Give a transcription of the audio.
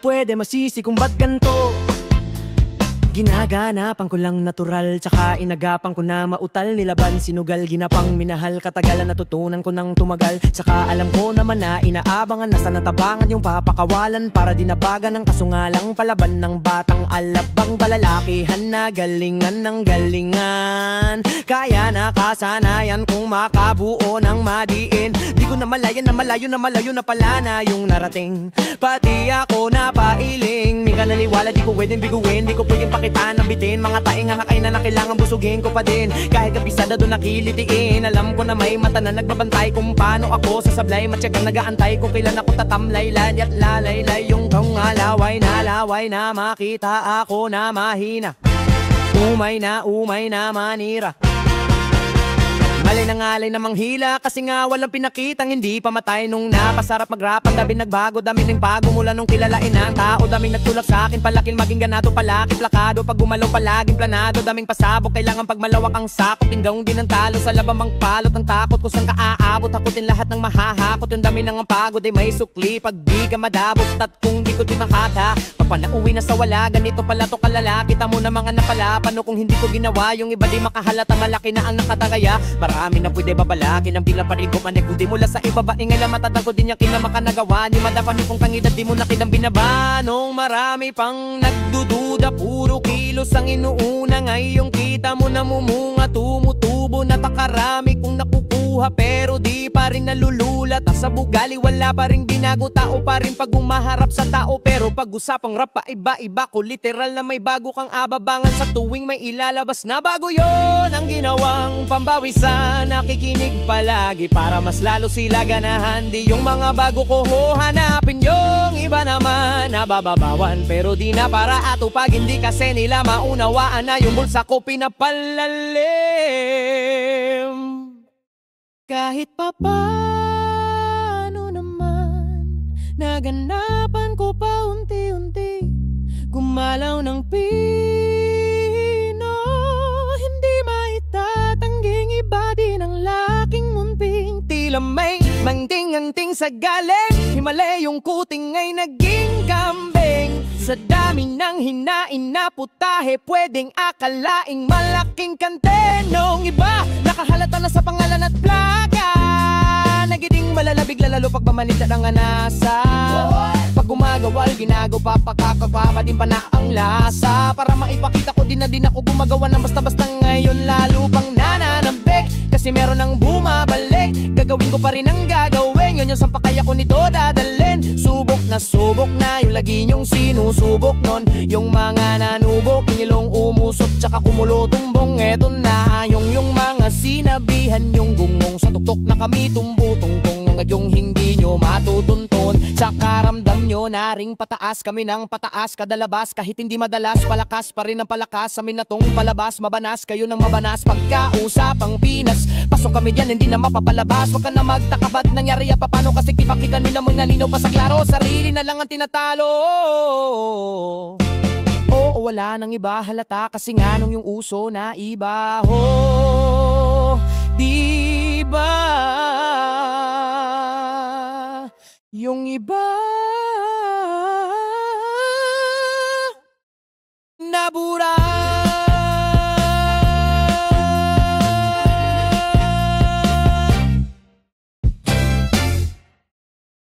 pwede masisi kung ba't ganto. Ginaganapan ko lang natural, tsaka inagapan ko na mautal. Nilaban, sinugal, ginapang minahal. Katagalan natutunan ko nang tumagal. Tsaka alam ko naman na inaabangan na sa natabangan yung papakawalan para dinabagan ng kasungalang palaban ng batang alabang balalakihan na galingan ng galingan. Kaya nakasanayan kong makabuo ng madiin. Di ko na malayan na malayo na malayo na pala na yung narating. Pati ako napailing, di ka naniwala, di ko pwedeng biguin, di ko pwedeng pakitaan ng bitin. Mga taing hangakay na kailangan busugin ko pa din. Kahit kabisada doon nakilitiin, alam ko na may mata na nagbabantay kung paano ako sasablay. Matyagang nagaantay kung kailan ako tatamlay. Lay at lalaylay yung alaway na makita ako na mahina. Umay na manira. Alay na ngalay na manghila, kasi nga walang pinakitang hindi pamatay. Nung napasarap mag-rap, ang daming nagbago, daming ng bago mula nung kilalain ang tao. Daming nagtulak sa akin, palaking maging ganado, palaki plakado. Pag gumalaw palaging planado, daming pasabog, kailangan pag malawak ang sakop. Tinggang din ang talo, sa labang palot ang takot. Kung saan ka aabot, takutin lahat ng mahahakot. Yung dami ng ang pagod ay may sukli, pag di ka madabot. At kung di ko di makata, papanauwi na sa wala, ganito pala to kalala. Kita mo na mga napala, paano kung hindi ko ginawa? Yung iba di makahalata, malaki na ang nakatagaya. Marami na pwede babalakin, ang pila pa rin ko manik. Kung di mula sa iba ba, ingay lang matatang ko din yung kinamakanagawa. Di madapan yung kong kangidad, di mo na kinang binaba. Nung marami pang nagdududa, puro kilos ang inuuna. Ngayong kita mo na mumunga, tumutubo na takarami kung nakukuha, pero di pa rin nalulula. Tas sa bugali wala pa rin binago, tao pa rin pag umaharap sa tao. Pero pag usapang rap pa iba-iba ko, literal na may bago kang ababangan. Sa tuwing may ilalabas na bago, yon ang ginawang pambawisan. Nakikinig palagi para mas lalo sila ganahan. Di yung mga bago ko hanapin, yung iba naman nabababawan. Pero di na para ato pag hindi kasi nila maunawaan na yung bulsa ko pinapalalim. Kahit papano naman, naganapan ko pa unti-unti gumalaw ng pino. Hindi maitatangging iba din ang laking munting. Tila may mangting-anting sa galing, himala yung kuting ay naging kambing. Sa dami ng hinain na putahe, pwedeng akalaing malaking kantenong iba. Nakahalata na sa pangalan at plaka, nagiging malalabig lalalo pag mamanita ng anasa. Pag gumagawal, ginagaw papakakapapa din pa na ang lasa. Para maipakita ko din na din ako gumagawa ng basta-basta ngayon. Lalo pang nananambik, kasi meron ang bumabalik. Gagawin ko pa rin ang gagawin, yun yung sampakaya ko nito dadalhin. Subok na yung lagi nyong sinusubok nun. Yung mga nanubok, nilong umusot tsaka kumulo tumbong. Eto na yung mga sinabihan yung gungong. Sa tuktok na kami tumbo-tungtong, yung hindi nyo matutunton. Sa karamdam nyo na ring pataas kami ng pataas kadalabas. Kahit hindi madalas, palakas pa rin ang palakas. Amin na tong palabas, mabanas kayo ng mabanas. Pagkausapang Pinas, pasok kami dyan, hindi na mapapalabas. Huwag ka na magtaka ba't nangyari at papano, kasi kipakita nila mo nalinaw pa sa klaro. Sarili na lang ang tinatalo. Oo, wala nang iba halata, kasi nga nung yung uso na iba. Diba yung iba